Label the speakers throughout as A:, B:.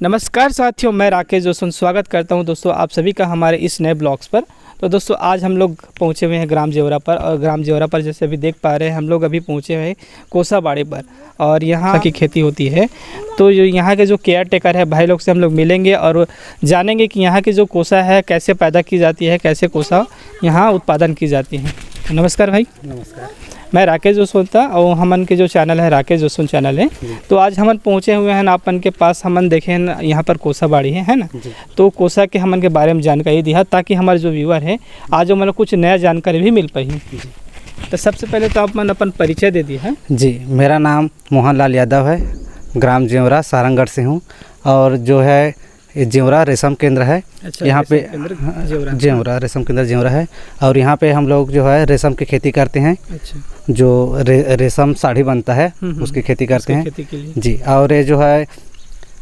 A: नमस्कार साथियों, मैं राकेश जोशन स्वागत करता हूं दोस्तों आप सभी का हमारे इस नए ब्लॉग्स पर। तो दोस्तों आज हम लोग पहुंचे हुए हैं ग्राम जेवरा पर, और ग्राम जेवरा पर जैसे अभी देख पा रहे हैं हम लोग अभी पहुंचे हुए हैं कोसाबाड़ी पर, और यहाँ की खेती होती है। तो जो यहाँ के जो केयर टेकर है भाई लोग से हम लोग मिलेंगे और जानेंगे कि यहाँ की जो कोसा है कैसे पैदा की जाती है, कैसे कोसा यहाँ उत्पादन की जाती है। नमस्कार भाई।
B: नमस्कार।
A: मैं राकेश जोशन था और हमन के जो चैनल है राकेश जोशन चैनल है। तो आज हमन पहुँचे हुए हैं आपन के पास, हमन देखे हैं यहाँ पर कोसाबाड़ी है ना। तो कोसा के हमन के बारे में जानकारी दिया ताकि हमारे जो व्यूअर है आज मतलब कुछ नया जानकारी भी मिल पाई। तो सबसे पहले तो आप मन अपन परिचय दे दिए हैं।
B: जी, मेरा नाम मोहन लाल यादव है, ग्राम जेवरा सारंगढ़ से हूँ, और जो है ये जेवरा रेशम केंद्र है।
A: अच्छा,
B: यहाँ पे
A: जेवरा
B: रेशम केंद्र जेवरा है, और यहाँ पे हम लोग जो है रेशम की खेती करते हैं।
A: अच्छा,
B: जो रेशम साड़ी बनता है उसकी खेती करते हैं।
A: खेती के लिए
B: जी, और ये जो है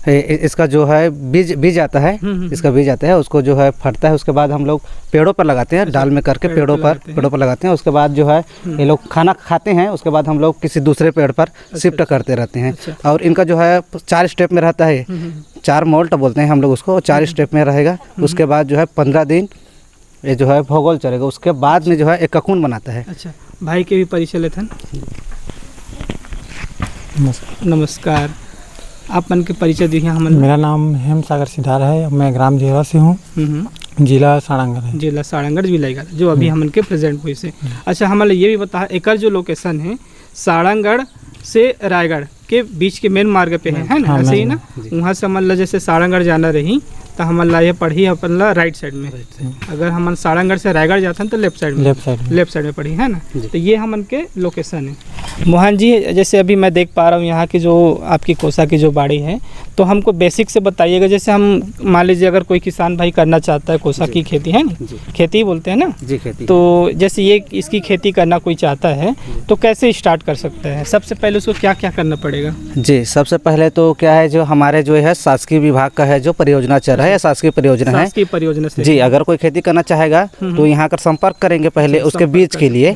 B: इसका जो है बीज आता है, इसका बीज आता है, उसको जो है फटता है, उसके बाद हम लोग पेड़ों पर लगाते हैं। डाल में करके पेड़ों पर लगाते हैं। उसके बाद जो है ये लोग खाना खाते हैं, उसके बाद हम लोग किसी दूसरे पेड़ पर शिफ्ट करते रहते हैं। और इनका जो है 4 स्टेप में रहता है, 4 मोल्ट बोलते हैं हम लोग उसको, 4 स्टेप में रहेगा। उसके बाद जो है 15 दिन ये जो है भूगोल चलेगा, उसके बाद में जो है एक ककून बनाता है।
A: अच्छा, भाई के भी परिचय लेते हैं। नमस्कार, आप मन के परिचय दिए हमें।
C: मेरा नाम हेम सागर सिद्धार है, मैं ग्राम जेवरा से हूँ, जिला सारंगढ़ है।
A: जिला सारंगढ़ जिला जो अभी हमन के प्रेजेंट हुई से। अच्छा, हमें ये भी बता एक जो लोकेशन है सारंगढ़ से रायगढ़ के बीच के मेन मार्ग पे है ना, ऐसे ही ना। वहाँ से मतलब जैसे सारंगढ़ जाना रही तो हम ये पढ़ी अपन ला राइट साइड में। अगर हम सारंगढ़ से रायगढ़ जाते हैं तो लेफ्ट साइड में पढ़ी है ना। तो ये हमन के लोकेशन है। मोहन जी, जैसे अभी मैं देख पा रहा हूँ यहाँ की जो आपकी कोसा की जो बाड़ी है, तो हमको बेसिक से बताइएगा। जैसे हम मान लीजिए अगर कोई किसान भाई करना चाहता है कोसा की खेती, है ना, खेती बोलते हैं ना
B: जी, खेती।
A: तो जैसे ये इसकी खेती करना कोई चाहता है तो कैसे स्टार्ट कर सकता है? सबसे पहले उसको क्या क्या करना पड़ेगा?
B: जी, सबसे पहले तो क्या है, जो हमारे जो है शासकीय विभाग का है जो परियोजना चल रहा है, शासकीय परियोजना से जी, अगर कोई खेती करना चाहेगा तो यहाँ कर संपर्क करेंगे पहले उसके बीज के लिए।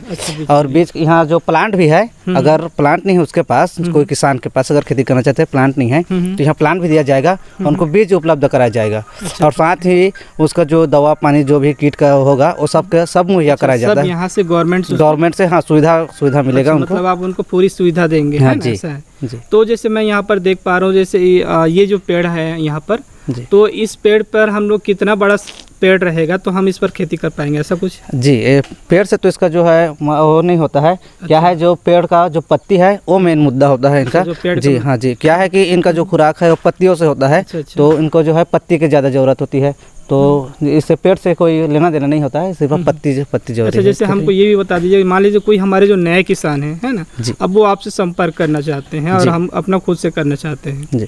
B: और बीज यहाँ जो प्लांट भी है, अगर प्लांट नहीं है उसके पास, कोई किसान के पास अगर खेती करना चाहते हैं प्लांट नहीं है तो यहाँ प्लांट भी दिया जाएगा, उनको बीज उपलब्ध कराया जाएगा। और साथ ही उसका जो दवा पानी जो भी कीट का होगा वो सब मुहैया कराया जाता है।
A: यहाँ से गवर्नमेंट से
B: हाँ सुविधा मिलेगा उनको।
A: मतलब आप उनको पूरी सुविधा देंगे।
B: हाँ,
A: जी, ऐसा है। तो जैसे मैं यहाँ पर देख पा रहा हूँ, जैसे ये जो पेड़ है यहाँ पर, तो इस पेड़ पर हम लोग कितना बड़ा पेड़ रहेगा तो हम इस पर खेती कर पाएंगे, ऐसा कुछ? जी,
B: पेड़ से तो इसका जो है वो नहीं होता है। अच्छा। क्या है, जो पेड़ का जो पत्ती है वो मेन मुद्दा होता है इनका। जी हाँ जी, क्या है कि इनका जो खुराक है वो पत्तियों से होता है। अच्छा। तो इनको जो है पत्ती की ज़्यादा ज़रूरत होती है, तो इससे पेड़ से कोई लेना देना नहीं होता है, सिर्फ पत्ती जरूरी है।
A: अच्छा, जैसे हमको ये भी बता दीजिए, मान लीजिए कोई हमारे जो नए किसान है ना, अब वो आपसे संपर्क करना चाहते हैं और हम अपना खुद से करना चाहते हैं जी,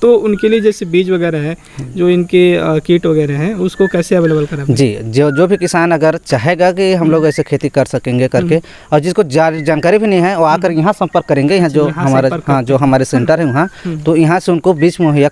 A: तो उनके लिए जैसे बीज वगैरह है, जो इनके कीट वगैरह हैं, उसको कैसे अवेलेबल करें? जी,
B: जो भी किसान अगर चाहेगा कि हम लोग ऐसे खेती कर सकेंगे करके, और जिसको जानकारी भी नहीं है वो आकर यहाँ संपर्क करेंगे। यहाँ जो हमारे सेंटर है वहाँ, तो यहाँ से उनको बीज मुहैया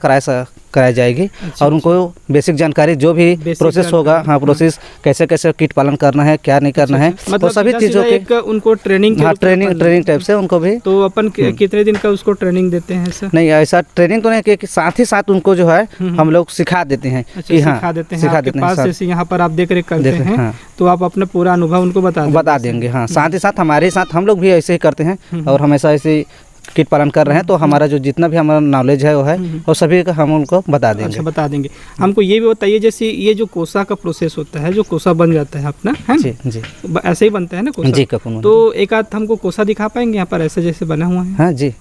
B: कराई जाएगी। अच्छा, और उनको बेसिक जानकारी जो भी प्रोसेस होगा, हाँ प्रोसेस कैसे कीट पालन करना है, क्या नहीं करना है,
A: मतलब तो सभी चीज़ों के उनको ट्रेनिंग
B: टाइप से उनको भी।
A: तो अपन कितने दिन का उसको ट्रेनिंग देते हैं? सर नहीं,
B: ऐसा ट्रेनिंग तो नहीं कि साथ ही साथ उनको जो है हम लोग सिखा देते हैं।
A: सिखा देते हैं। जैसे यहाँ पर आप देख रेख करते हैं तो आप अपना पूरा अनुभव उनको बता देंगे।
B: हाँ, साथ ही साथ हमारे साथ हम लोग भी ऐसे ही करते हैं और हमेशा ऐसे कीट पालन कर रहे हैं। तो हमारा जो जितना भी हमारा नॉलेज है वो है और सभी का हम उनको बता देंगे।
A: अच्छा, बता देंगे। हमको ये भी बताइए, जैसे ये जो कोसा का प्रोसेस होता है, जो कोसा बन जाता है अपना, है जी, ऐसे ही बनता है ना कोसा
B: जी।
A: तो एक आध हमको कोसा दिखा पाएंगे यहाँ पर ऐसे जैसे बना हुआ है?
B: हाँ जी,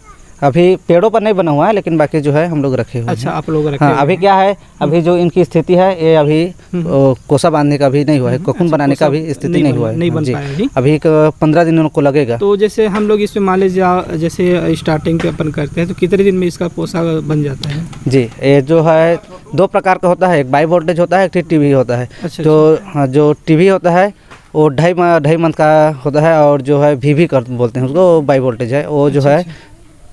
B: अभी पेड़ों पर नहीं बना हुआ है, लेकिन बाकी जो है हम लोग रखे हुए हैं।
A: अच्छा, आप लोग रखे
B: हाँ, अभी क्या है, अभी जो इनकी स्थिति है ये अभी कोसा बांधने का भी नहीं हुआ है, कोकून बनाने का भी स्थिति नहीं हुआ है, नहीं बन पाया अभी 15 दिन उनको लगेगा।
A: तो जैसे हम लोग इसमें मान लीजिए जैसे स्टार्टिंग पे अपन करते हैं तो कितने दिन में इसका कोसा बन जाता है? जी,
B: ये जो है 2 प्रकार का होता है, एक बाई वोल्टेज होता है, एक टीवी होता है। तो जो टीवी होता है वो 2.5 मंथ का होता है, और जो है वीवी बोलते हैं उसको, बाई वोल्टेज है, वो जो है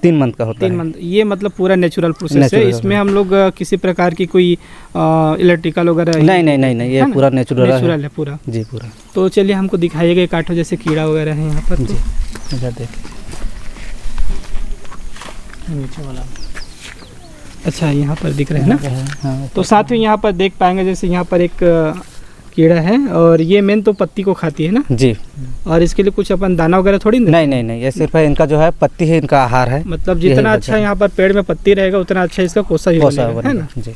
B: 3 मंथ का होता है।
A: 3 मंथ, ये मतलब पूरा नेचुरल प्रोसेस है। इसमें हम लोग किसी प्रकार की कोई इलेक्ट्रिकल वगैरह
B: नहीं, ये पूरा नेचुरल
A: है पूरा जी, पूरा। तो चलिए हमको दिखाइएगा काठो जैसे कीड़ा वगैरह है यहाँ पर। जी, इधर देखिए नीचे वाला। अच्छा, यहाँ पर दिख रहे हैं ना।
B: हाँ,
A: तो साथियों यहाँ पर देख पाएंगे जैसे यहाँ पर एक कीड़ा है और ये मेन तो पत्ती को खाती है ना
B: जी।
A: और इसके लिए कुछ अपन दाना वगैरह थोड़ी देते हैं?
B: नहीं, ये सिर्फ इनका जो है पत्ती ही इनका आहार है।
A: मतलब जितना अच्छा यहाँ पर पेड़ में पत्ती रहेगा उतना अच्छा इसका कोसा भी बनेगा, है ना
B: जी।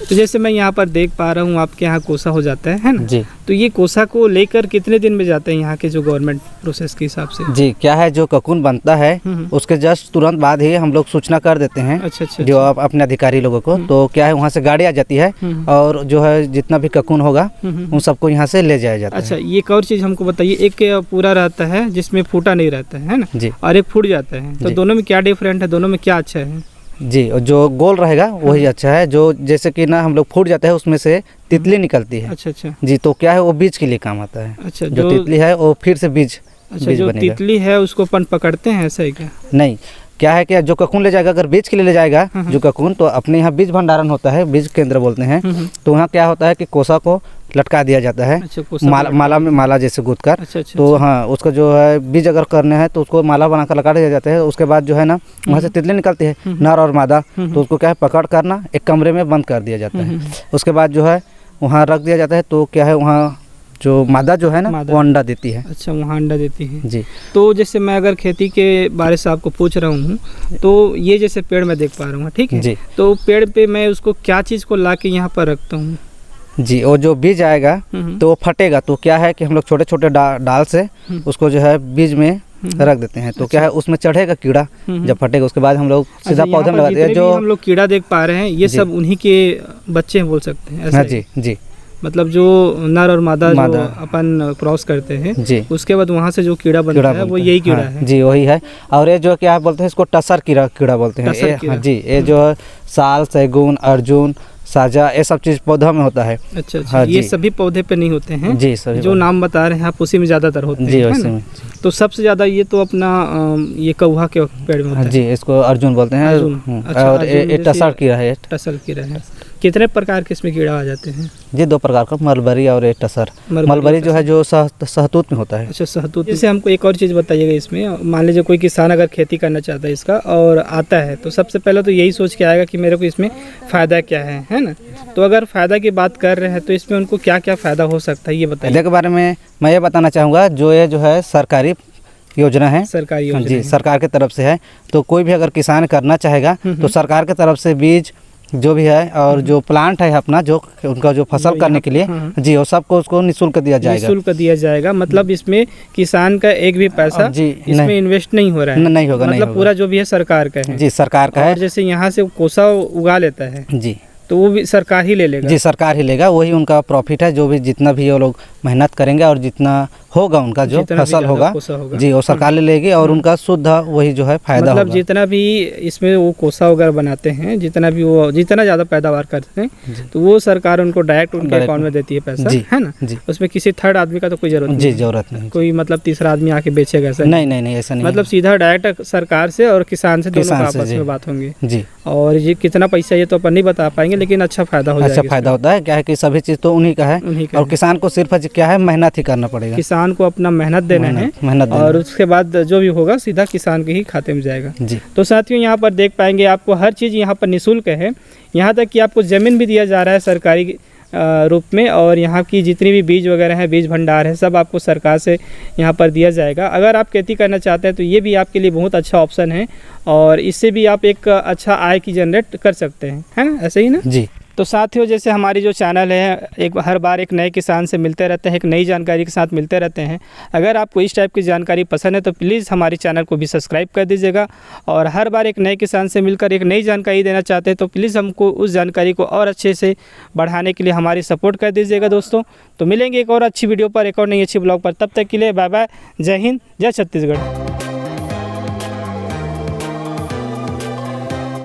A: तो जैसे मैं यहाँ पर देख पा रहा हूँ आपके यहाँ कोसा हो जाता है ना
B: जी।
A: तो ये कोसा को लेकर कितने दिन में जाते हैं यहाँ के जो गवर्नमेंट प्रोसेस के हिसाब से?
B: जी, क्या है जो ककून बनता है उसके जस्ट तुरंत बाद ही हम लोग सूचना कर देते हैं।
A: अच्छा।
B: जो अपने अधिकारी लोगों को, तो क्या है वहाँ से गाड़ी आ जाती है और जो है जितना भी ककून होगा उन सबको यहाँ से ले जाया जाता है।
A: अच्छा, ये एक और चीज़ हमको बताइए, एक पूरा रहता है जिसमें फूटा नहीं रहता है ना
B: जी,
A: और एक फूट जाता है, तो दोनों में क्या डिफरेंट है, दोनों में क्या अच्छा है?
B: जी, जो गोल रहेगा वही अच्छा है। जो जैसे कि ना हम लोग फूट जाते हैं उसमें से तितली निकलती है।
A: अच्छा
B: जी, तो क्या है वो बीज के लिए काम आता है।
A: अच्छा,
B: जो तितली है वो फिर से बीज
A: जो
B: बनेगा।
A: तितली है उसको अपन पकड़ते हैं, ऐसा है क्या?
B: नहीं, क्या है कि जो ककून ले जाएगा, अगर बीज के लिए ले जाएगा जो ककून, तो अपने यहाँ बीज भंडारण होता है, बीज केंद्र बोलते हैं। तो वहाँ क्या होता है कि कोसा को लटका दिया जाता है।
A: अच्छा,
B: माला जैसे गूंथ कर।
A: अच्छा।
B: तो हाँ, उसका जो है बीज अगर करने हैं तो उसको माला बनाकर लगा दिया जाता है। उसके बाद जो है ना वहाँ से तितली निकलती है, नर और मादा, तो उसको क्या है पकड़ कर ना एक कमरे में बंद कर दिया जाता है। उसके बाद जो है वहाँ रख दिया जाता है। तो क्या है वहाँ जो मादा जो है ना वो अंडा देती है।
A: अच्छा, वहाँ अंडा देती है
B: जी।
A: तो जैसे मैं अगर खेती के बारे से आपको पूछ रहा हूँ, तो ये जैसे पेड़ मैं देख पा रहा हूँ, ठीक है
B: जी।
A: तो पेड़ पे मैं उसको क्या चीज़ को ला के यहाँ पर रखता हूँ?
B: जी, और जो बीज आएगा तो वो फटेगा, तो क्या है कि हम लोग छोटे छोटे डाल से उसको जो है बीज में रख देते हैं। तो क्या है उसमें चढ़ेगा कीड़ा, जब फटेगा उसके बाद हम लोग सीधा पौधे में लगाते हैं। जो
A: हम लोग कीड़ा देख पा रहे हैं ये सब उन्हीं के बच्चे हैं बोल सकते हैं, ऐसा?
B: जी जी,
A: मतलब जो नर और मादा जो अपन क्रॉस करते हैं
B: जी,
A: उसके बाद वहाँ से जो कीड़ा बनता है वो यही कीड़ा है।
B: जी, वही है। और ये जो क्या बोलते हैं इसको टसर कीड़ा बोलते हैं। जी, ये जो साल, सैगुन, अर्जुन, साजा, ये सब चीज़ पौधा में होता है।
A: अच्छा। हाँ, ये सभी पौधे पे नहीं होते हैं
B: जी, सभी
A: जो नाम बता रहे हैं आप उसी में ज़्यादातर होते हैं। जी, उसी में। तो सबसे ज़्यादा ये तो अपना ये कौवा के पेड़ में होता है।
B: जी, इसको अर्जुन बोलते हैं। और ये टसर कीड़ा है।
A: टसर कीड़ा है। कितने प्रकार के इसमें कीड़ा आ जाते हैं?
B: जी, 2 प्रकार का, मलबरी और एक टसर। मलबरी जो है जो सहतूत में होता है।
A: अच्छा, सहतूत। जैसे हमको एक और चीज़ बताइएगा इसमें, मान लीजिए कोई किसान अगर खेती करना चाहता है इसका और आता है तो सबसे पहले तो यही सोच के आएगा कि मेरे को इसमें फ़ायदा क्या है ना। तो अगर फ़ायदा की बात कर रहे हैं तो इसमें उनको क्या क्या फ़ायदा हो सकता है ये बताइए।
B: फ़ायदे के बारे में मैं ये बताना चाहूँगा, जो ये जो है सरकारी योजना है,
A: सरकारी योजना
B: जी, सरकार की तरफ से है। तो कोई भी अगर किसान करना चाहेगा तो सरकार की तरफ से बीज जो भी है और जो प्लांट है अपना जो उनका जो फसल करने के लिए, जी, वो सबको उसको निःशुल्क दिया जाएगा।
A: निःशुल्क दिया जाएगा, मतलब इसमें किसान का एक भी पैसा
B: जी
A: इसमें इन्वेस्ट नहीं हो रहा है।
B: नहीं होगा,
A: मतलब पूरा जो भी है सरकार का है।
B: जी, सरकार का है।
A: और जैसे यहाँ से कोसा उगा लेता है
B: जी,
A: तो वो भी सरकार ही ले लेगा।
B: जी, सरकार ही लेगा, वही उनका प्रॉफिट है। जो भी जितना भी वो लोग मेहनत करेंगे और जितना होगा उनका जो फसल होगा, जी, वो सरकार ले लेगी और उनका शुद्ध वही जो है फायदा
A: मतलब
B: होगा।
A: जितना भी इसमें वो कोसा वगैरह बनाते हैं, जितना भी वो जितना ज़्यादा पैदावार करते हैं तो वो सरकार उनको डायरेक्ट उनके अकाउंट में देती है पैसा, है ना। जी, उसमें किसी थर्ड आदमी का तो कोई जरूरत नहीं।
B: जरूरत नहीं,
A: कोई मतलब तीसरा आदमी आके बेचेगा ऐसा?
B: नहीं, ऐसा नहीं।
A: मतलब सीधा डायरेक्ट सरकार से और किसान से दोनों आपस में बात होंगी।
B: जी,
A: और ये कितना पैसा ये तो अपन नहीं बता पाएंगे, लेकिन अच्छा फायदा हो जाएगा।
B: अच्छा फायदा होता है। क्या है कि सभी चीज़ तो उन्हीं का है और किसान को सिर्फ क्या है मेहनत ही करना पड़ेगा।
A: किसान को अपना मेहनत देना है और उसके बाद जो भी होगा सीधा किसान के ही खाते में जाएगा।
B: जी।
A: तो साथियों यहाँ पर देख पाएंगे आपको हर चीज़ यहाँ पर निःशुल्क है। यहाँ तक कि आपको ज़मीन भी दिया जा रहा है सरकारी रूप में, और यहाँ की जितनी भी बीज वगैरह है, बीज भंडार है, सब आपको सरकार से यहाँ पर दिया जाएगा। अगर आप खेती करना चाहते हैं तो ये भी आपके लिए बहुत अच्छा ऑप्शन है और इससे भी आप एक अच्छा आय की जनरेट कर सकते हैं, है ना, ऐसे ही ना।
B: जी।
A: तो साथियों जैसे हमारी जो चैनल है एक हर बार एक नए किसान से मिलते रहते हैं, एक नई जानकारी के साथ मिलते रहते हैं। अगर आपको इस टाइप की जानकारी पसंद है तो प्लीज़ हमारे चैनल को भी सब्सक्राइब कर दीजिएगा, और हर बार एक नए किसान से मिलकर एक नई जानकारी देना चाहते हैं तो प्लीज़ हमको उस जानकारी को और अच्छे से बढ़ाने के लिए हमारी सपोर्ट कर दीजिएगा दोस्तों। तो मिलेंगे एक और अच्छी वीडियो पर, एक और नई अच्छी ब्लॉग पर। तब तक के लिए बाय बाय, जय हिंद, जय छत्तीसगढ़।